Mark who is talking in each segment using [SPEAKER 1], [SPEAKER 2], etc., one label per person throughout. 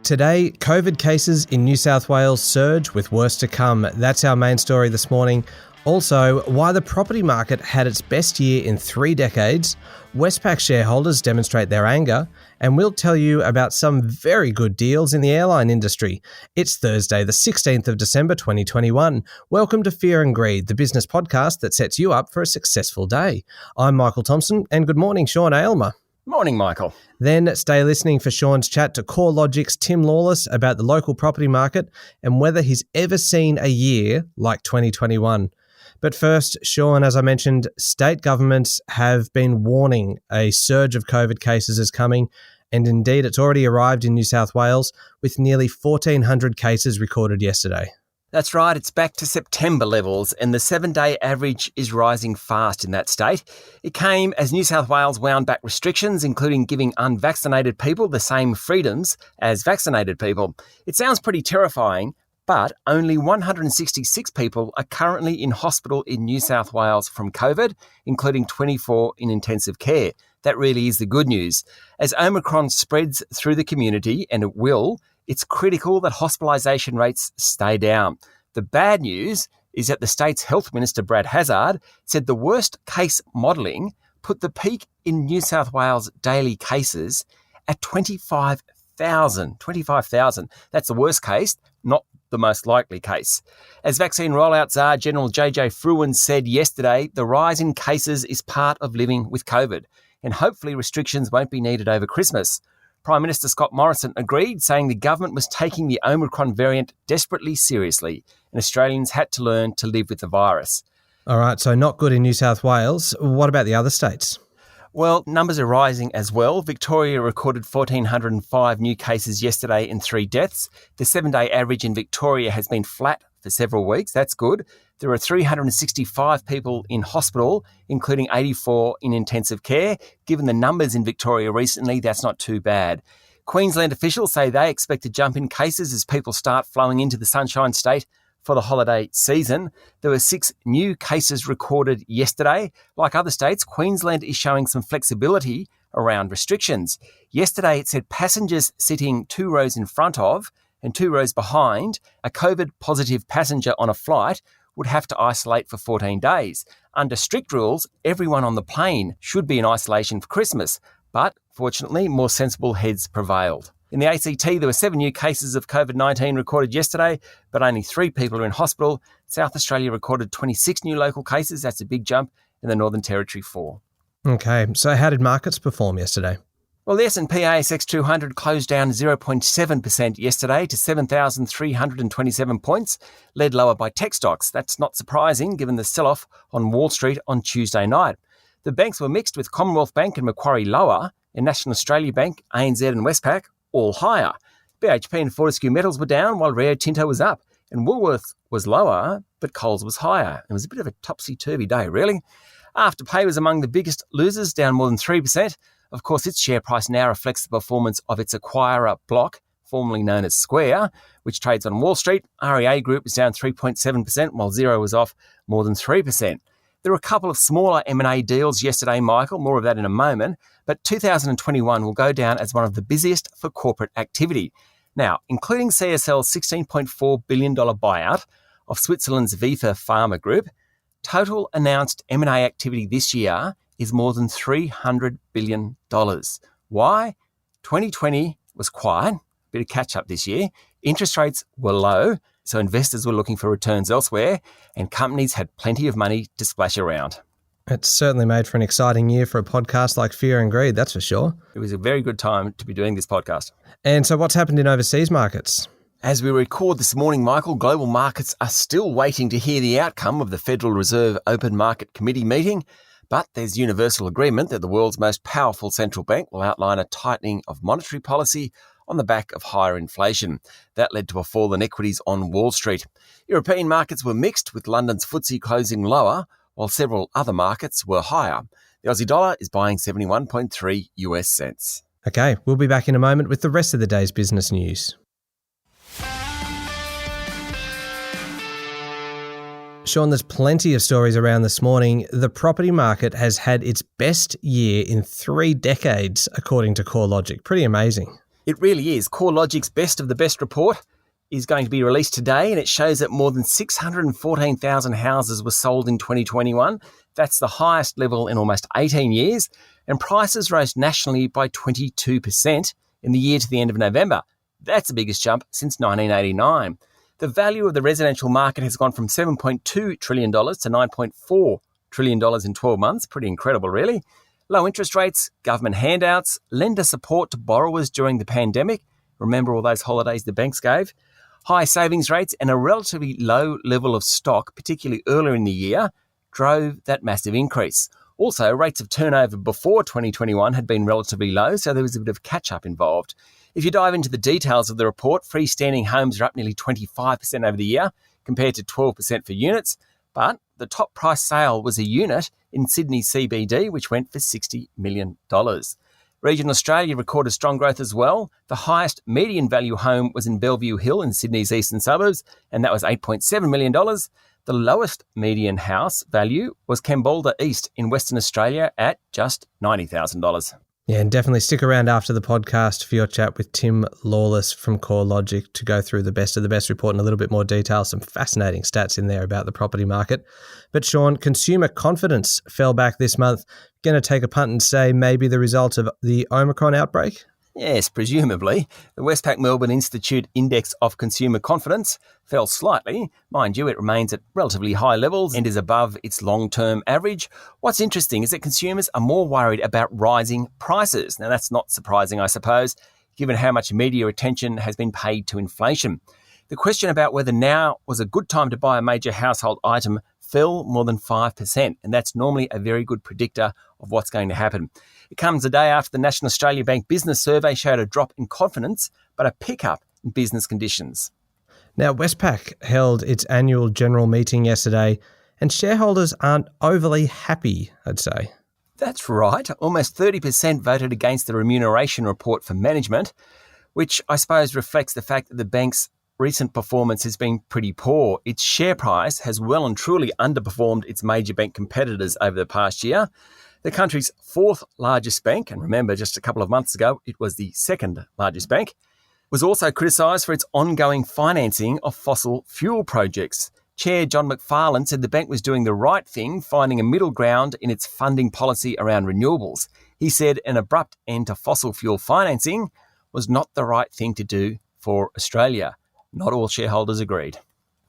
[SPEAKER 1] Today, COVID cases in New South Wales surge with worse to come. That's our main story this morning. Also, why the property market had its best year in 3 decades, Westpac shareholders demonstrate their anger, and we'll tell you about some very good deals in the airline industry. It's Thursday, the 16th of December 2021. Welcome to Fear and Greed, the business podcast that sets you up for a successful day. I'm Michael Thompson, and good morning, Sean Aylmer.
[SPEAKER 2] Morning, Michael.
[SPEAKER 1] Then stay listening for Sean's chat to CoreLogic's Tim Lawless about the local property market and whether he's ever seen a year like 2021. But first, Sean, as I mentioned, state governments have been warning a surge of COVID cases is coming, and indeed it's already arrived in New South Wales with nearly 1,400 cases recorded yesterday.
[SPEAKER 2] That's right, it's back to September levels and the 7-day average is rising fast in that state. It came as New South Wales wound back restrictions, including giving unvaccinated people the same freedoms as vaccinated people. It sounds pretty terrifying, but only 166 people are currently in hospital in New South Wales from COVID, including 24 in intensive care. That really is the good news. As Omicron spreads through the community, and it will, it's critical that hospitalisation rates stay down. The bad news is that the state's Health Minister, Brad Hazzard, said the worst case modelling put the peak in New South Wales daily cases at 25,000. 25,000. That's the worst case, not the most likely case. As vaccine rollout czar General JJ Fruin said yesterday, the rise in cases is part of living with COVID, and hopefully restrictions won't be needed over Christmas. Prime Minister Scott Morrison agreed, saying the government was taking the Omicron variant desperately seriously, and Australians had to learn to live with the virus.
[SPEAKER 1] All right, so not good in New South Wales. What about the other states?
[SPEAKER 2] Well, numbers are rising as well. Victoria recorded 1,405 new cases yesterday and 3 deaths. The 7-day average in Victoria has been flat for several weeks. That's good. There are 365 people in hospital, including 84 in intensive care. Given the numbers in Victoria recently, that's not too bad. Queensland officials say they expect a jump in cases as people start flowing into the Sunshine State for the holiday season. There were 6 new cases recorded yesterday. Like other states, Queensland is showing some flexibility around restrictions. Yesterday, it said passengers sitting 2 rows in front of and 2 rows behind a COVID-positive passenger on a flight would have to isolate for 14 days. Under strict rules, everyone on the plane should be in isolation for Christmas, but fortunately, more sensible heads prevailed. In the ACT, there were 7 new cases of COVID-19 recorded yesterday, but only 3 people are in hospital. South Australia recorded 26 new local cases. That's a big jump. In the Northern Territory, 4.
[SPEAKER 1] Okay, so how did markets perform yesterday?
[SPEAKER 2] Well, the S&P ASX 200 closed down 0.7% yesterday to 7,327 points, led lower by tech stocks. That's not surprising given the sell-off on Wall Street on Tuesday night. The banks were mixed, with Commonwealth Bank and Macquarie lower, and National Australia Bank, ANZ and Westpac all higher. BHP and Fortescue Metals were down while Rio Tinto was up, and Woolworths was lower, but Coles was higher. It was a bit of a topsy-turvy day, really. Afterpay was among the biggest losers, down more than 3%. Of course, its share price now reflects the performance of its acquirer Block, formerly known as Square, which trades on Wall Street. REA Group was down 3.7%, while Xero was off more than 3%. There were a couple of smaller M&A deals yesterday, Michael, more of that in a moment, but 2021 will go down as one of the busiest for corporate activity. Now, including CSL's $16.4 billion buyout of Switzerland's Vifa Pharma Group, total announced M&A activity this year is more than $300 billion. Why? 2020 was quiet, a bit of catch-up this year. Interest rates were low, so investors were looking for returns elsewhere, and companies had plenty of money to splash around.
[SPEAKER 1] It's certainly made for an exciting year for a podcast like Fear and Greed, that's for sure.
[SPEAKER 2] It was a very good time to be doing this podcast.
[SPEAKER 1] And so what's happened in overseas markets?
[SPEAKER 2] As we record this morning, Michael, global markets are still waiting to hear the outcome of the Federal Reserve Open Market Committee meeting, but there's universal agreement that the world's most powerful central bank will outline a tightening of monetary policy on the back of higher inflation. That led to a fall in equities on Wall Street. European markets were mixed, with London's FTSE closing lower, while several other markets were higher. The Aussie dollar is buying 71.3 US cents.
[SPEAKER 1] Okay, we'll be back in a moment with the rest of the day's business news. Sean, there's plenty of stories around this morning. The property market has had its best year in 3 decades, according to CoreLogic. Pretty amazing.
[SPEAKER 2] It really is. CoreLogic's Best of the Best report is going to be released today, and it shows that more than 614,000 houses were sold in 2021. That's the highest level in almost 18 years, and prices rose nationally by 22% in the year to the end of November. That's the biggest jump since 1989. The value of the residential market has gone from $7.2 trillion to $9.4 trillion in 12 months. Pretty incredible, really. Low interest rates, government handouts, lender support to borrowers during the pandemic. Remember all those holidays the banks gave? High savings rates and a relatively low level of stock, particularly earlier in the year, drove that massive increase. Also, rates of turnover before 2021 had been relatively low, so there was a bit of catch-up involved. If you dive into the details of the report, freestanding homes are up nearly 25% over the year, compared to 12% for units. But the top price sale was a unit in Sydney CBD, which went for $60 million. Regional Australia recorded strong growth as well. The highest median value home was in Bellevue Hill in Sydney's eastern suburbs, and that was $8.7 million. The lowest median house value was Cambalda East in Western Australia at just $90,000.
[SPEAKER 1] Yeah, and definitely stick around after the podcast for your chat with Tim Lawless from CoreLogic to go through the Best of the Best report in a little bit more detail. Some fascinating stats in there about the property market. But Sean, consumer confidence fell back this month. Going to take a punt and say maybe the result of the Omicron outbreak?
[SPEAKER 2] Yes, presumably. The Westpac Melbourne Institute Index of Consumer Confidence fell slightly. Mind you, it remains at relatively high levels and is above its long-term average. What's interesting is that consumers are more worried about rising prices. Now, that's not surprising, I suppose, given how much media attention has been paid to inflation. The question about whether now was a good time to buy a major household item fell more than 5%, and that's normally a very good predictor of what's going to happen. It comes a day after the National Australia Bank Business Survey showed a drop in confidence, but a pickup in business conditions.
[SPEAKER 1] Now, Westpac held its annual general meeting yesterday, and shareholders aren't overly happy, I'd say.
[SPEAKER 2] That's right. Almost 30% voted against the remuneration report for management, which I suppose reflects the fact that the bank's recent performance has been pretty poor. Its share price has well and truly underperformed its major bank competitors over the past year. The country's fourth largest bank, and remember just a couple of months ago it was the second largest bank, was also criticised for its ongoing financing of fossil fuel projects. Chair John McFarlane said the bank was doing the right thing, finding a middle ground in its funding policy around renewables. He said an abrupt end to fossil fuel financing was not the right thing to do for Australia. Not all shareholders agreed.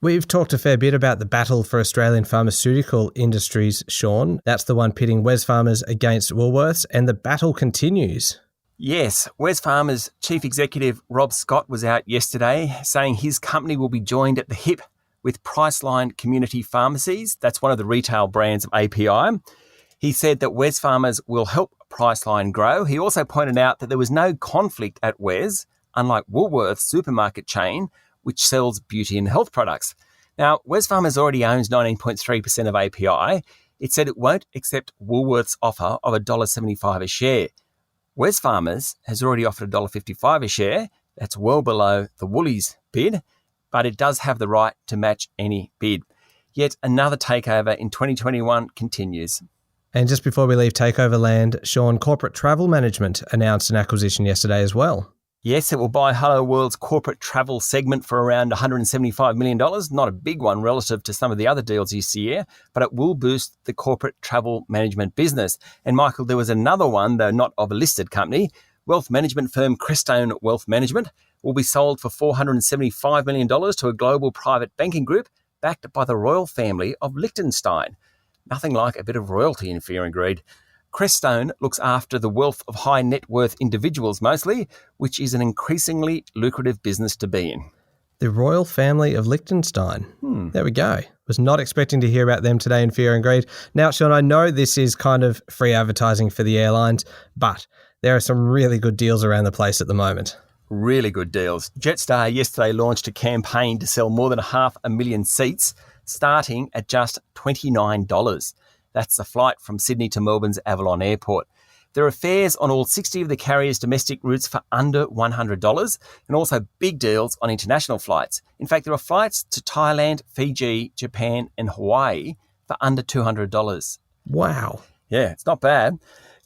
[SPEAKER 1] We've talked a fair bit about the battle for Australian pharmaceutical industries, Sean. That's the one pitting Wesfarmers against Woolworths, and the battle continues.
[SPEAKER 2] Yes, Wesfarmers Chief Executive Rob Scott was out yesterday saying his company will be joined at the hip with Priceline Community Pharmacies. That's one of the retail brands of API. He said that Wesfarmers will help Priceline grow. He also pointed out that there was no conflict at Wes, unlike Woolworths supermarket chain, which sells beauty and health products. Now, Wesfarmers already owns 19.3% of API. It said it won't accept Woolworths' offer of $1.75 a share. Wesfarmers has already offered $1.55 a share. That's well below the Woolies bid, but it does have the right to match any bid. Yet another takeover in 2021 continues.
[SPEAKER 1] And just before we leave takeover land, Sean, Corporate Travel Management announced an acquisition yesterday as well.
[SPEAKER 2] Yes, it will buy Hello World's corporate travel segment for around $175 million. Not a big one relative to some of the other deals this year, but it will boost the corporate travel management business. And Michael, there was another one, though not of a listed company. Wealth management firm Crestone Wealth Management will be sold for $475 million to a global private banking group backed by the royal family of Liechtenstein. Nothing like a bit of royalty in Fear and Greed. Crestone looks after the wealth of high net worth individuals mostly, which is an increasingly lucrative business to be in.
[SPEAKER 1] The royal family of Liechtenstein. There we go. Was not expecting to hear about them today in Fear and Greed. Now, Sean, I know this is kind of free advertising for the airlines, but there are some really good deals around the place at the moment.
[SPEAKER 2] Really good deals. Jetstar yesterday launched a campaign to sell more than 500,000 seats, starting at just $29. That's a flight from Sydney to Melbourne's Avalon Airport. There are fares on all 60 of the carrier's domestic routes for under $100 and also big deals on international flights. In fact, there are flights to Thailand, Fiji, Japan and Hawaii for under $200.
[SPEAKER 1] Wow.
[SPEAKER 2] Yeah, it's not bad.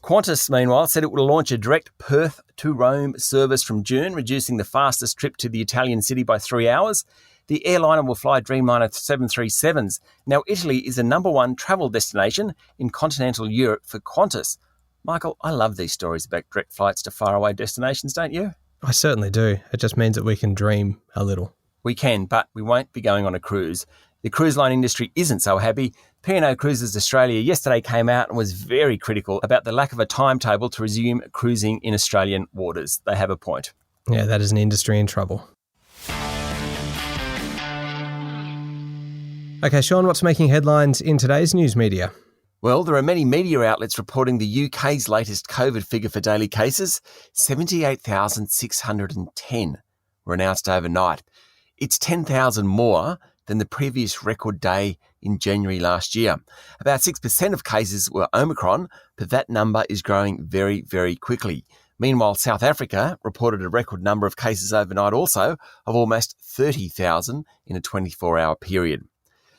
[SPEAKER 2] Qantas, meanwhile, said it will launch a direct Perth to Rome service from June, reducing the fastest trip to the Italian city by 3 hours. The airliner will fly Dreamliner 737s. Now, Italy is the number one travel destination in continental Europe for Qantas. Michael, I love these stories about direct flights to faraway destinations, don't you?
[SPEAKER 1] I certainly do. It just means that we can dream a little.
[SPEAKER 2] We can, but we won't be going on a cruise. The cruise line industry isn't so happy. P&O Cruises Australia yesterday came out and was very critical about the lack of a timetable to resume cruising in Australian waters. They have a point.
[SPEAKER 1] Yeah, that is an industry in trouble. Okay, Sean, what's making headlines in today's news media?
[SPEAKER 2] Well, there are many media outlets reporting the UK's latest COVID figure for daily cases, 78,610, were announced overnight. It's 10,000 more than the previous record day in January last year. About 6% of cases were Omicron, but that number is growing very, very quickly. Meanwhile, South Africa reported a record number of cases overnight also of almost 30,000 in a 24-hour period.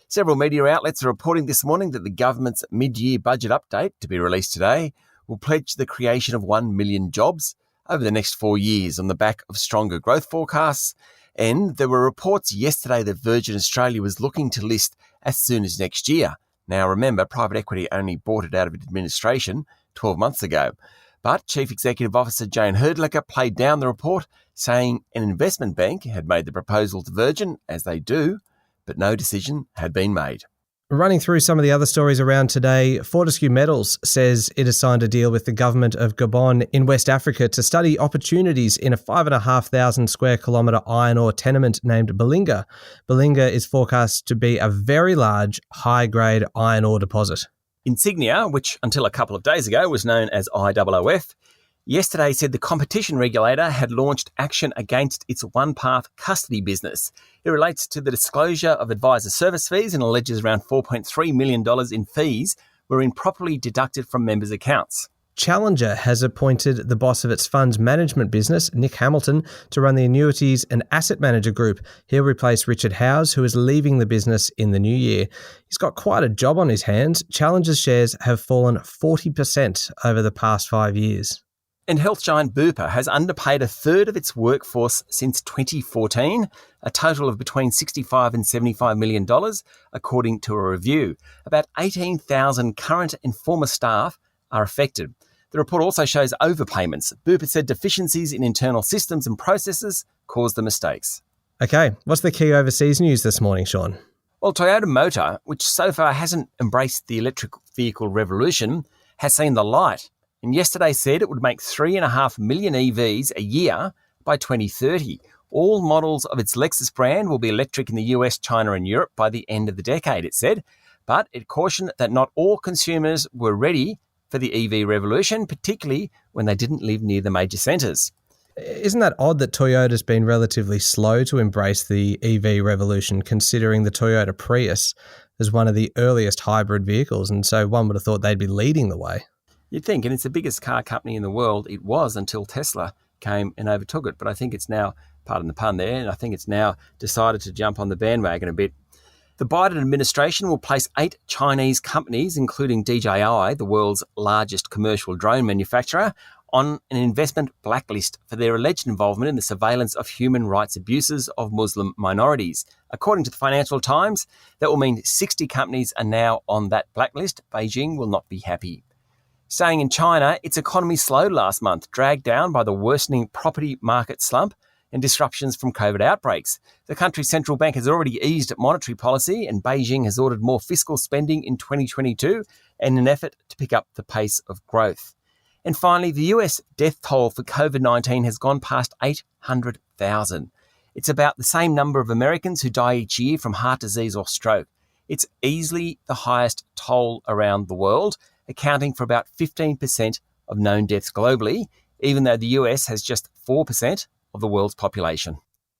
[SPEAKER 2] Several media outlets are reporting this morning that the government's mid-year budget update, to be released today, will pledge the creation of 1 million jobs over the next 4 years on the back of stronger growth forecasts. And there were reports yesterday that Virgin Australia was looking to list as soon as next year. Now, remember, private equity only bought it out of administration 12 months ago. But Chief Executive Officer Jane Herdlicker played down the report, saying an investment bank had made the proposal to Virgin, as they do, but no decision had been made.
[SPEAKER 1] Running through some of the other stories around today, Fortescue Metals says it has signed a deal with the government of Gabon in West Africa to study opportunities in a 5,500 square kilometre iron ore tenement named Belinga. Belinga is forecast to be a very large, high-grade iron ore deposit.
[SPEAKER 2] Insignia, which until a couple of days ago was known as IOOF, yesterday said the competition regulator had launched action against its OnePath custody business. It relates to the disclosure of advisor service fees and alleges around $4.3 million in fees were improperly deducted from members' accounts.
[SPEAKER 1] Challenger has appointed the boss of its funds management business, Nick Hamilton, to run the annuities and asset manager group. He'll replace Richard Howes, who is leaving the business in the new year. He's got quite a job on his hands. Challenger's shares have fallen 40% over the past 5 years.
[SPEAKER 2] And health giant Bupa has underpaid a third of its workforce since 2014, a total of between $65 and $75 million, according to a review. About 18,000 current and former staff are affected. The report also shows overpayments. Bupa said deficiencies in internal systems and processes caused the mistakes.
[SPEAKER 1] Okay, what's the key overseas news this morning, Sean?
[SPEAKER 2] Well, Toyota Motor, which so far hasn't embraced the electric vehicle revolution, has seen the light. And yesterday said it would make 3.5 million EVs a year by 2030. All models of its Lexus brand will be electric in the US, China and Europe by the end of the decade, it said. But it cautioned that not all consumers were ready for the EV revolution, particularly when they didn't live near the major centres.
[SPEAKER 1] Isn't that odd that Toyota's been relatively slow to embrace the EV revolution, considering the Toyota Prius is one of the earliest hybrid vehicles, and so one would have thought they'd be leading the way.
[SPEAKER 2] You'd think, and it's the biggest car company in the world. It was until Tesla came and overtook it. But I think it's now, pardon the pun there, and I think it's now decided to jump on the bandwagon a bit. The Biden administration will place 8 Chinese companies, including DJI, the world's largest commercial drone manufacturer, on an investment blacklist for their alleged involvement in the surveillance of human rights abuses of Muslim minorities. According to the Financial Times, that will mean 60 companies are now on that blacklist. Beijing will not be happy. Staying in China, its economy slowed last month, dragged down by the worsening property market slump and disruptions from COVID outbreaks. The country's central bank has already eased monetary policy, and Beijing has ordered more fiscal spending in 2022 in an effort to pick up the pace of growth. And finally, the US death toll for COVID-19 has gone past 800,000. It's about the same number of Americans who die each year from heart disease or stroke. It's easily the highest toll around the world, accounting for about 15% of known deaths globally, even though the US has just 4% of the world's population.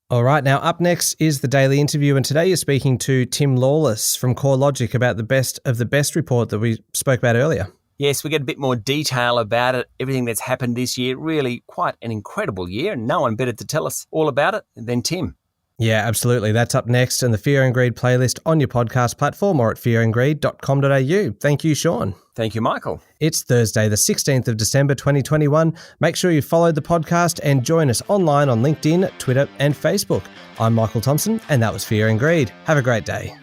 [SPEAKER 1] All right, now up next is the Daily Interview, and today you're speaking to Tim Lawless from CoreLogic about the best of the best report that we spoke about earlier.
[SPEAKER 2] Yes, we get a bit more detail about it, everything that's happened this year. Really quite an incredible year, and no one better to tell us all about it than Tim.
[SPEAKER 1] Yeah, absolutely. That's up next in the Fear and Greed playlist on your podcast platform or at fearandgreed.com.au. Thank you, Sean.
[SPEAKER 2] Thank you, Michael.
[SPEAKER 1] It's Thursday, the 16th of December, 2021. Make sure you follow the podcast and join us online on LinkedIn, Twitter and Facebook. I'm Michael Thompson, and that was Fear and Greed. Have a great day.